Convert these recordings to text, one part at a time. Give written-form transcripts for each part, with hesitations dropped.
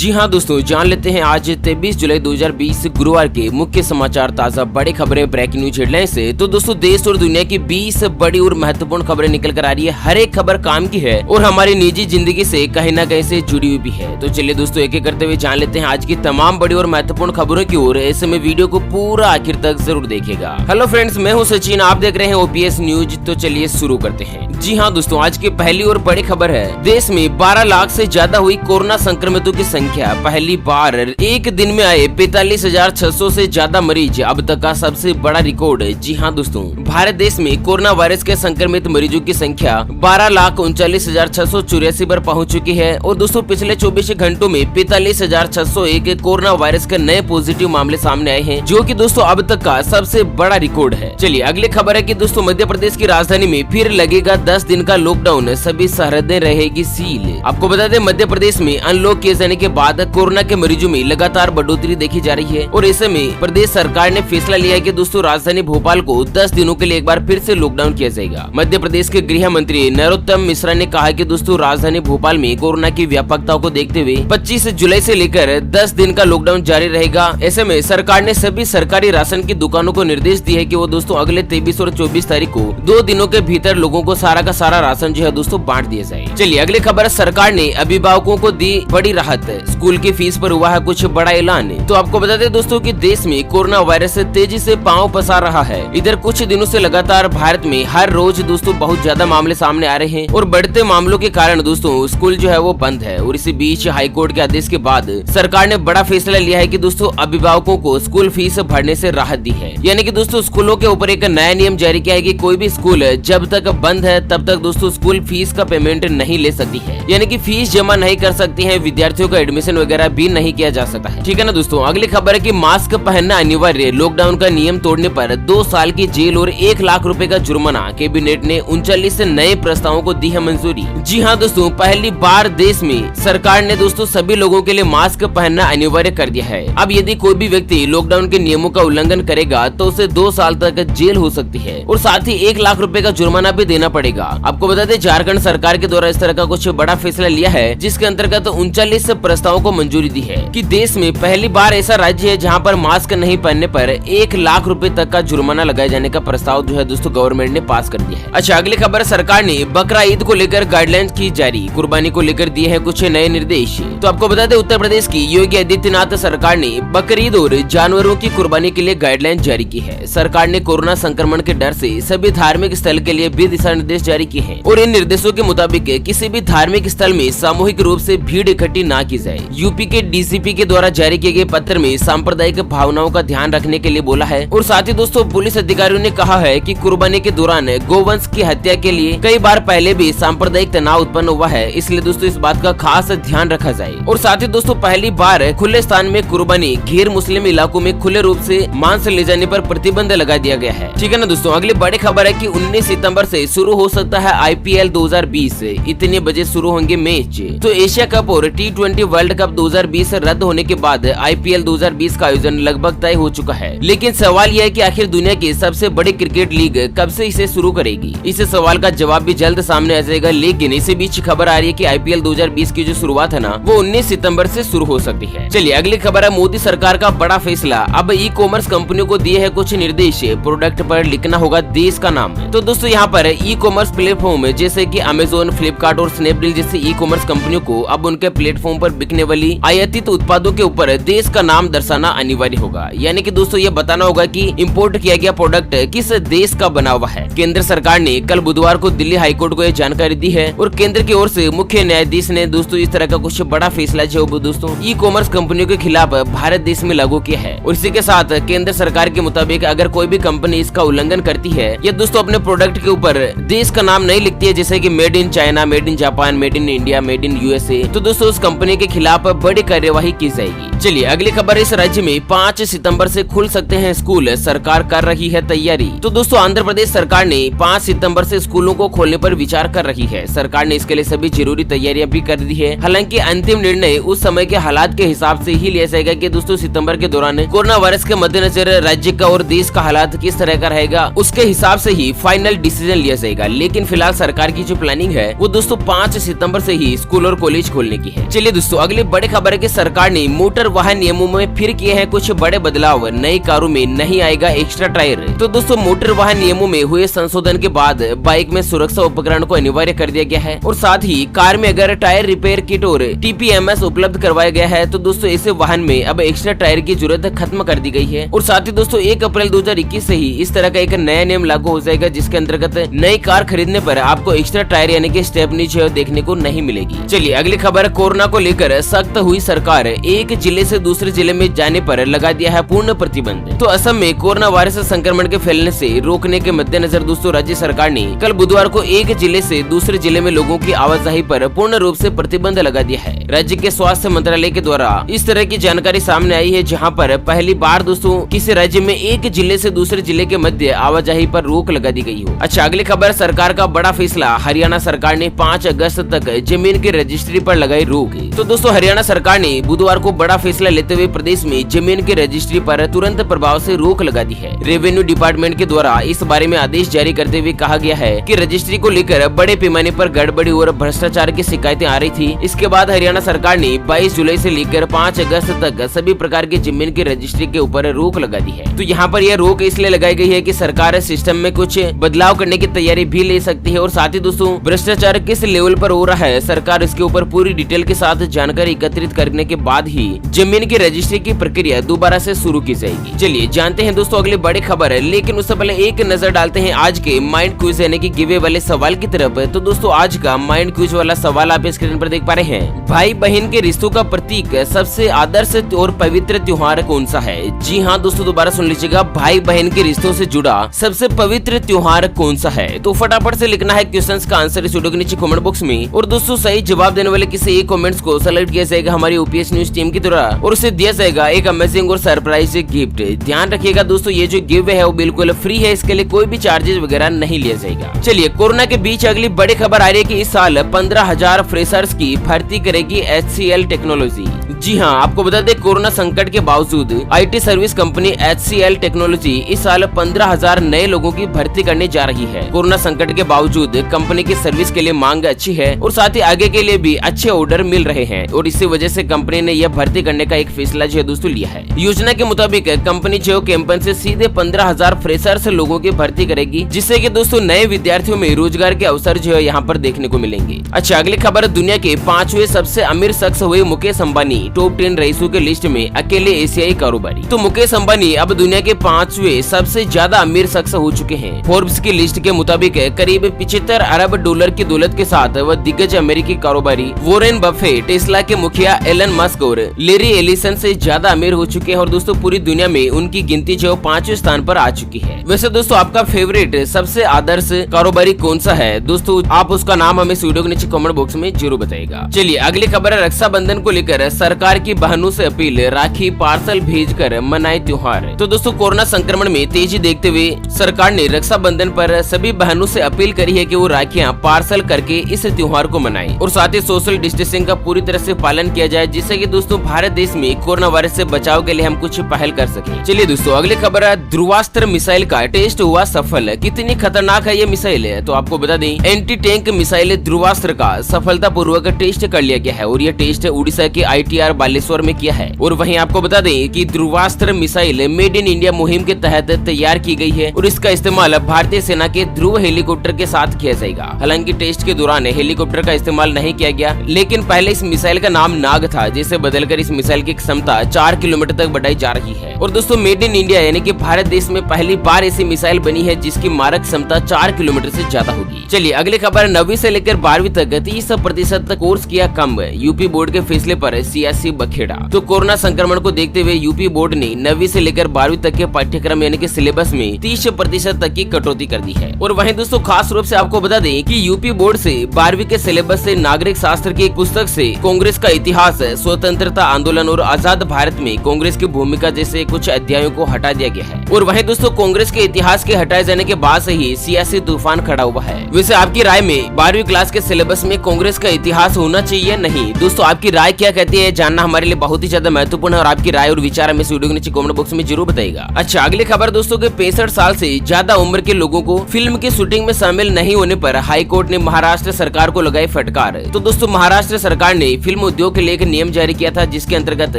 जी हाँ दोस्तों, जान लेते हैं आज 23 जुलाई 2020 गुरुवार के मुख्य समाचार, ताजा बड़ी खबरें, ब्रेकिंग न्यूज हेडलाइन से। तो दोस्तों, देश और दुनिया की 20 बड़ी और महत्वपूर्ण खबरें निकल कर आ रही है। हर एक खबर काम की है और हमारी निजी जिंदगी से कहीं ना कहीं से जुड़ी हुई भी है। तो चलिए दोस्तों, एक एक करते हुए जान लेते हैं आज की तमाम बड़ी और महत्वपूर्ण खबरों की ओर। ऐसे में वीडियो को पूरा आखिर तक जरूर देखिएगा। हेलो फ्रेंड्स, मैं हूँ सचिन, आप देख रहे हैं ओपीएस न्यूज। तो चलिए शुरू करते हैं। जी हाँ दोस्तों, आज की पहली और बड़ी खबर है, देश में 12 लाख से ज्यादा हुई कोरोना संक्रमितों की संख्या। पहली बार एक दिन में आए 45,600 से ज्यादा मरीज, अब तक का सबसे बड़ा रिकॉर्ड। जी हाँ दोस्तों, भारत देश में कोरोना वायरस के संक्रमित मरीजों की संख्या 12,39,684 पर पहुंच चुकी है। और दोस्तों, पिछले 24 घंटों में 45,601 कोरोना वायरस के नए पॉजिटिव मामले सामने आए हैं, जो कि दोस्तों अब तक का सबसे बड़ा रिकॉर्ड है। चलिए अगली खबर है कि दोस्तों, मध्य प्रदेश की राजधानी में फिर लगेगा 10 दिन का लॉकडाउन, सभी सरहदें रहेगी सील। आपको बता दें, मध्य प्रदेश में अनलॉक किए जाने के बाद कोरोना के मरीजों में लगातार बढ़ोतरी देखी जा रही है। और ऐसे में प्रदेश सरकार ने फैसला लिया है कि दोस्तों, राजधानी भोपाल को 10 दिनों के लिए एक बार फिर से लॉकडाउन किया जाएगा। मध्य प्रदेश के गृह मंत्री नरोत्तम मिश्रा ने कहा कि दोस्तों, राजधानी भोपाल में कोरोना की व्यापकता को देखते हुए 25 जुलाई से लेकर 10 दिन का लॉकडाउन जारी रहेगा। ऐसे में सरकार ने सभी सरकारी राशन की दुकानों को निर्देश दिया है कि वो दोस्तों अगले 23 और 24 तारीख को 2 दिनों के भीतर लोगों को सारा का सारा राशन जो है दोस्तों बांट दिया जाए। चलिए अगली खबर, सरकार ने अभिभावकों को दी बड़ी राहत, स्कूल की फीस पर हुआ है कुछ बड़ा ऐलान। तो आपको बता दें दोस्तों कि देश में कोरोना वायरस से तेजी से पांव पसार रहा है। इधर कुछ दिनों से लगातार भारत में हर रोज दोस्तों बहुत ज्यादा मामले सामने आ रहे हैं और बढ़ते मामलों के कारण दोस्तों स्कूल जो है वो बंद है। और इसी बीच हाईकोर्ट के आदेश के बाद सरकार ने बड़ा फैसला लिया है कि दोस्तों अभिभावकों को स्कूल फीस भरने से राहत दी है। यानी कि दोस्तों स्कूलों के ऊपर एक नया नियम जारी किया है कि कोई भी स्कूल जब तक बंद है तब तक दोस्तों स्कूल फीस का पेमेंट नहीं ले सकती है, यानी कि फीस जमा नहीं कर सकती है। विद्यार्थियों का एडमिशन वगैरह भी नहीं किया जा सकता है। ठीक है ना दोस्तों। अगली खबर है कि मास्क पहनना अनिवार्य, लॉकडाउन का नियम तोड़ने पर 2 साल की जेल और 1 लाख रुपए का जुर्माना। कैबिनेट ने 39 नए प्रस्तावों को दी है मंजूरी। जी हाँ दोस्तों, पहली बार देश में सरकार ने दोस्तों सभी लोगों के लिए मास्क पहनना अनिवार्य कर दिया है। अब यदि कोई भी व्यक्ति लॉकडाउन के नियमों का उल्लंघन करेगा तो उसे 2 साल तक जेल हो सकती है और साथ ही 1 लाख रुपए का जुर्माना भी देना पड़ेगा। आपको बता दें, झारखंड सरकार के द्वारा इस तरह का कुछ बड़ा फैसला लिया है, जिसके अंतर्गत 39 प्रस्तावों को मंजूरी दी है कि देश में पहली बार ऐसा राज्य है जहां पर मास्क नहीं पहनने पर 1 लाख रुपए तक का जुर्माना लगाए जाने का प्रस्ताव जो है दोस्तों गवर्नमेंट ने पास कर दिया है। अच्छा, अगली खबर, सरकार ने बकरा ईद को लेकर गाइडलाइंस की जारी, कुर्बानी को लेकर दिए हैं कुछ नए निर्देश। तो आपको बता दें, उत्तर प्रदेश की योगी आदित्यनाथ सरकार ने बकरीद और जानवरों की कुर्बानी के लिए गाइडलाइन जारी की है। सरकार ने कोरोना संक्रमण के डर से सभी धार्मिक स्थल के लिए भी दिशा निर्देश जारी किए हैं और इन निर्देशों के मुताबिक किसी भी धार्मिक स्थल में सामूहिक रूप से भीड़ इकट्ठी ना की जाए। यूपी के डीसीपी के द्वारा जारी किए गए पत्र में सांप्रदायिक भावनाओं का ध्यान रखने के लिए बोला है। और साथ ही दोस्तों, पुलिस अधिकारियों ने कहा है कि कुर्बानी के दौरान गोवंश की हत्या के लिए कई बार पहले भी सांप्रदायिक तनाव उत्पन्न हुआ है, इसलिए दोस्तों इस बात का खास ध्यान रखा जाए। और साथ ही दोस्तों, पहली बार खुले स्थान में कुर्बानी, गैर मुस्लिम इलाकों में खुले रूप से मांस ले जाने पर प्रतिबंध लगा दिया गया है। ठीक है ना दोस्तों। अगली बड़ी खबर है कि 19 सितंबर से शुरू हो सकता है आईपीएल 2020, इतने बजे शुरू होंगे मैच। तो एशिया कप और T20 वर्ल्ड कप 2020 रद्द होने के बाद आईपीएल 2020 का आयोजन लगभग तय हो चुका है। लेकिन सवाल यह है कि आखिर दुनिया की सबसे बड़ी क्रिकेट लीग कब से इसे शुरू करेगी। इस सवाल का जवाब भी जल्द सामने आ जाएगा। लेकिन इसी बीच खबर आ रही है कि आईपीएल 2020 की जो शुरुआत है ना, वो 19 सितंबर से शुरू हो सकती है। चलिए अगली खबर है, मोदी सरकार का बड़ा फैसला, अब ई कॉमर्स कंपनियों को दिए है कुछ निर्देश, प्रोडक्ट पर लिखना होगा देश का नाम। तो दोस्तों, यहाँ पर ई कॉमर्स प्लेटफॉर्म जैसे कि अमेजोन, फ्लिपकार्ट और स्नैपडील जैसे ई कॉमर्स कंपनियों को अब उनके प्लेटफॉर्म पर बिकने वाली आयातित उत्पादों के ऊपर देश का नाम दर्शाना अनिवार्य होगा। यानी कि दोस्तों ये बताना होगा कि इंपोर्ट किया गया प्रोडक्ट किस देश का बना हुआ है। केंद्र सरकार ने कल बुधवार को दिल्ली हाईकोर्ट को यह जानकारी दी है और केंद्र की ओर से मुख्य न्यायाधीश ने दोस्तों इस तरह का कुछ बड़ा फैसला जो दोस्तों ई कॉमर्स कंपनियों के खिलाफ भारत देश में लागू किया है। और इसी के साथ केंद्र सरकार के मुताबिक अगर कोई भी कंपनी इसका उल्लंघन करती है या दोस्तों अपने प्रोडक्ट के ऊपर देश का नाम नहीं लिखती है, जैसे कि made in China, made in Japan, made in India, made in USA, तो दोस्तों उस कंपनी के खिलाफ बड़ी कार्यवाही की जाएगी। चलिए अगली खबर, इस राज्य में 5 सितंबर से खुल सकते हैं स्कूल, सरकार कर रही है तैयारी। तो दोस्तों, आंध्र प्रदेश सरकार ने 5 सितंबर से स्कूलों को खोलने पर विचार कर रही है। सरकार ने इसके लिए सभी जरूरी तैयारियां भी कर दी है। हालांकि अंतिम निर्णय उस समय के हालात के हिसाब से ही लिया जाएगा कि दोस्तों सितंबर के दौरान कोरोना वायरस के मद्देनजर राज्य का और देश का हालात किस तरह का रहेगा, उसके हिसाब से ही फाइनल डिसीजन लिया जाएगा। लेकिन फिलहाल सरकार की जो प्लानिंग है वो दोस्तों 5 सितंबर से ही स्कूल और कॉलेज खोलने की है। चलिए दोस्तों अगली बड़ी खबर है कि सरकार ने मोटर वाहन नियमों में फिर किए हैं कुछ बड़े बदलाव। नई कारों में नहीं आएगा एक्स्ट्रा टायर। तो दोस्तों मोटर वाहन नियमों में हुए संशोधन के बाद बाइक में सुरक्षा उपकरण को अनिवार्य कर दिया गया है और साथ ही कार में अगर टायर रिपेयर किट और TPMS उपलब्ध करवाया गया है तो दोस्तों ऐसे वाहन में अब एक्स्ट्रा टायर की जरूरत खत्म कर दी गई है। और साथ ही दोस्तों 1 अप्रैल 2021 से ही इस तरह का एक नया नियम लागू हो जाएगा, जिसके अंतर्गत नई कार खरीदने पर आपको एक्स्ट्रा टायर यानी कि स्टेपनी जो देखने को नहीं मिलेगी। चलिए अगली खबर, कोरोना को लेकर सख्त हुई सरकार। एक जिले से दूसरे जिले में जाने पर लगा दिया है पूर्ण प्रतिबंध। तो असम में कोरोना वायरस संक्रमण के फैलने से रोकने के मद्देनजर दोस्तों राज्य सरकार ने कल बुधवार को एक जिले से दूसरे जिले में लोगों की आवाजाही पर पूर्ण रूप से प्रतिबंध लगा दिया है। राज्य के स्वास्थ्य मंत्रालय के द्वारा इस तरह की जानकारी सामने आई है, जहां पर पहली बार दोस्तों किसी राज्य में एक जिले से दूसरे जिले के मध्य आवाजाही पर रोक लगा दी गई हो। अच्छा अगली खबर, सरकार का बड़ा फैसला। हरियाणा सरकार ने 5 अगस्त तक जमीन की रजिस्ट्री पर लगाई रोक। तो दोस्तों हरियाणा सरकार ने बुधवार को बड़ा फैसला लेते हुए प्रदेश में जमीन की रजिस्ट्री पर तुरंत प्रभाव से रोक लगा दी है। रेवेन्यू डिपार्टमेंट के द्वारा इस बारे में आदेश जारी करते हुए कहा गया है कि रजिस्ट्री को लेकर बड़े पैमाने पर गड़बड़ी और भ्रष्टाचार की शिकायतें आ रही थी। इसके बाद हरियाणा सरकार ने 22 जुलाई से लेकर 5 अगस्त तक सभी प्रकार की जमीन की रजिस्ट्री के ऊपर रोक लगा दी है। तो यहाँ पर यह रोक इसलिए लगाई गई है कि सरकार सिस्टम में कुछ बदलाव करने की तैयारी भी ले सकती है और साथ ही दोस्तों भ्रष्टाचार किस लेवल पर हो रहा है सरकार इसके ऊपर पूरी डिटेल के साथ जानकारी एकत्रित करने के बाद ही जमीन की रजिस्ट्री की प्रक्रिया दोबारा से शुरू की जाएगी। चलिए जानते हैं दोस्तों अगली बड़ी खबर है, लेकिन उससे पहले एक नजर डालते हैं आज के माइंड क्विज यानी कि गिवे वाले सवाल की तरफ। तो दोस्तों आज का माइंड क्विज वाला सवाल आप स्क्रीन पर देख पा रहे हैं। भाई बहन के रिश्तों का प्रतीक सबसे आदर्श और पवित्र त्योहार कौन सा है? जी हाँ दोस्तों दोबारा सुन लीजिएगा, भाई बहन के रिश्तों से जुड़ा सबसे पवित्र त्योहार कौन सा है? तो फटाफट से लिखना है क्वेश्चंस का आंसर इस वीडियो के नीचे कमेंट बॉक्स में। और दोस्तों सही जवाब देने वाले किसी एक कमेंट्स को सेलेक्ट किया जाएगा हमारी OPS न्यूज टीम की द्वारा और उसे दिया जाएगा एक अमेजिंग और सरप्राइज गिफ्ट। ध्यान रखिएगा दोस्तों ये जो गिव है वो बिल्कुल फ्री है, इसके लिए कोई भी चार्जेस वगैरह नहीं लिया जाएगा। चलिए कोरोना के बीच अगली बड़ी खबर आ रही है कि इस साल 15,000 फ्रेशर्स की भर्ती करेगी HCL टेक्नोलॉजी। जी हाँ आपको बता दें कोरोना संकट के बावजूद IT service company HCL technology इस साल 15,000 नए लोगों की भर्ती करने जा रही है। कोरोना संकट के बावजूद कंपनी की सर्विस के लिए मांग अच्छी है और साथ ही आगे के लिए भी अच्छे ऑर्डर मिल रहे हैं और इसी वजह से कंपनी ने यह भर्ती करने का एक फैसला जो है दोस्तों लिया है। योजना के मुताबिक कंपनी जो कैंपस से सीधे 15,000 फ्रेशर्स लोगों की भर्ती करेगी, जिससे कि दोस्तों नए विद्यार्थियों में रोजगार के अवसर जो है यहाँ पर देखने को मिलेंगे। अच्छा अगली खबर, दुनिया के 5वें सबसे अमीर शख्स हुए मुकेश अंबानी टॉप 10 रईसों के लिस्ट में अकेले एशियाई कारोबारी। तो मुकेश अंबानी अब दुनिया के 5वें सबसे ज्यादा अमीर शख्स हो चुके हैं। फोर्ब्स की लिस्ट के मुताबिक करीब 75 अरब डॉलर की दौलत के साथ वह दिग्गज अमेरिकी कारोबारी वॉरेन बफेट, टेस्ला के मुखिया एलन मस्क और लेरी एलिसन से ज्यादा अमीर हो चुके हैं और दोस्तों पूरी दुनिया में उनकी गिनती जो 5वें स्थान पर आ चुकी है। वैसे दोस्तों आपका फेवरेट सबसे आदर्श कारोबारी कौन सा है? दोस्तों आप उसका नाम हमें इस वीडियो के नीचे कमेंट बॉक्स में जरूर बताइएगा। चलिए अगली खबर है, रक्षाबंधन को लेकर सरकार की बहनों से अपील, राखी पार्सल भेजकर मनाए त्योहार। तो दोस्तों कोरोना संक्रमण में तेजी देखते हुए सरकार ने रक्षाबंधन पर सभी बहनों से अपील करी है कि वो राखियां पार्सल करके इस त्योहार को मनाएं और साथ ही सोशल डिस्टेंसिंग का पूरी तरह से पालन किया जाए, जिससे कि दोस्तों भारत देश में कोरोना वायरस से बचाव के लिए हम कुछ पहल कर सके। चलिए दोस्तों अगली खबर है, ध्रुवास्त्र मिसाइल का टेस्ट हुआ सफल। कितनी खतरनाक है ये मिसाइल है? तो आपको बता दें एंटी टैंक मिसाइल ध्रुवास्त्र का सफलतापूर्वक टेस्ट कर लिया गया है और यह टेस्ट उड़ीसा के ITR बालेश्वर में किया है। और वहीं आपको बता दें कि Dhruvastra missile made in India मुहिम के तहत तैयार की गई है और इसका इस्तेमाल भारतीय सेना के ध्रुव हेलीकॉप्टर के साथ किया जाएगा। हालांकि टेस्ट के दौरान हेलीकॉप्टर का इस्तेमाल नहीं किया गया, लेकिन पहले इस मिसाइल का नाम नाग था, जिसे बदलकर इस मिसाइल की क्षमता 4 किलोमीटर तक बढ़ाई जा रही है। और दोस्तों मेड इन इंडिया यानी कि भारत देश में पहली बार ऐसी मिसाइल बनी है जिसकी मारक क्षमता 4 किलोमीटर से ज्यादा होगी। चलिए अगली खबर, 9वीं से लेकर 12वीं तक 30% तक कोर्स किया कम, यूपी बोर्ड के फैसले पर सियासी बखेड़ा। तो कोरोना संक्रमण को देखते हुए यूपी बोर्ड ने 9वीं से लेकर 12वीं तक के पाठ्यक्रम यानी कि सिलेबस में 30% तक की कटौती कर दी है। और वहीं दोस्तों खास रूप से आपको बता दें कि यूपी बोर्ड से 12वीं के सिलेबस से नागरिक शास्त्र की एक पुस्तक से कांग्रेस का इतिहास, स्वतंत्रता आंदोलन और आजाद भारत में कांग्रेस की भूमिका जैसे कुछ अध्यायों को हटा दिया गया है। और वहीं दोस्तों कांग्रेस के इतिहास के हटाए जाने के बाद से ही सियासी तूफान खड़ा हुआ है। वैसे आपकी राय में 12वीं क्लास के सिलेबस में कांग्रेस का इतिहास होना चाहिए नहीं? दोस्तों आपकी राय क्या कहती है यह जानना हमारे लिए बहुत ही ज्यादा महत्वपूर्ण है और आपकी राय और विचार हमें इस वीडियो के नीचे कमेंट बॉक्स में जरूर बताइएगा। अच्छा, अगली खबर दोस्तों के 65 साल से ज्यादा उम्र के लोगों को फिल्म की शूटिंग में शामिल नहीं होने पर हाई कोर्ट ने महाराष्ट्र सरकार को लगाई फटकार। तो दोस्तों महाराष्ट्र सरकार ने फिल्म उद्योग के लिए एक नियम जारी किया था जिसके अंतर्गत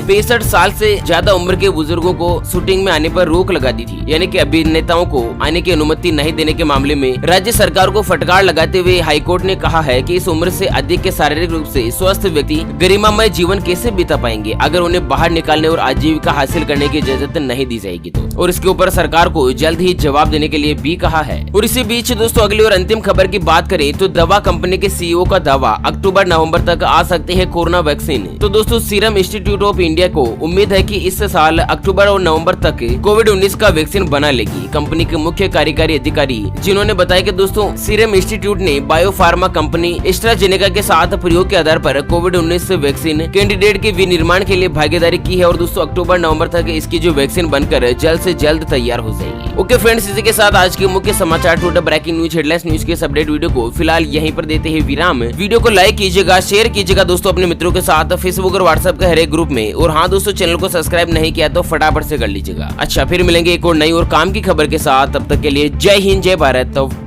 65 साल से ज्यादा उम्र के बुजुर्गों को शूटिंग में आने पर रोक लगा दी थी, यानी कि अभिनेताओं को आने की अनुमति नहीं देने के मामले में राज्य सरकार को फटकार लगाते हुए हाईकोर्ट ने कहा है कि इस उम्र से अधिक के शारीरिक रूप से स्वस्थ व्यक्ति गरिमामय जीवन कैसे बिता पाएंगे अगर उन्हें बाहर निकालने और आजीविका हासिल करने की इजाजत नहीं दी जाएगी तो, और इसके ऊपर सरकार को जल्द ही जवाब देने के लिए भी कहा है। और इसी बीच दोस्तों अगली और अंतिम खबर की बात करें तो दवा कंपनी के सीईओ का दावा अक्टूबर नवंबर तक आ सकते हैं कोरोना वैक्सीन। तो दोस्तों सीरम इंस्टीट्यूट ऑफ इंडिया को उम्मीद है कि इस साल अक्टूबर और नवंबर तक कोविड-19 का वैक्सीन बना लेगी। कंपनी के मुख्य कार्यकारी अधिकारी जिन्होंने बताया कि दोस्तों सीरम इंस्टीट्यूट ने बायोफार्मा कंपनी एस्ट्राजेनेका के साथ प्रयोग के आधार पर कोविड-19 वैक्सीन कैंडिडेट के विनिर्माण के लिए भागीदारी की है और दोस्तों अक्टूबर नवंबर तक इसकी जो वैक्सीन बनकर जल्द से जल्द तैयार हो जाएगी। ओके फ्रेंड्स, इसी के साथ आज के मुख्य समाचार total breaking news headlines news के अपडेट वीडियो को फिलहाल यहीं पर देते हैं विराम। वीडियो को लाइक कीजिएगा, शेयर कीजिएगा दोस्तों अपने मित्रों के साथ फेसबुक और व्हाट्सएप के हर एक ग्रुप में, और हाँ दोस्तों चैनल को सब्सक्राइब नहीं किया तो फटाफट से कर लीजिएगा। अच्छा, फिर मिलेंगे एक और नई और काम की खबर के साथ, तब तक के लिए जय हिंद जय भारत।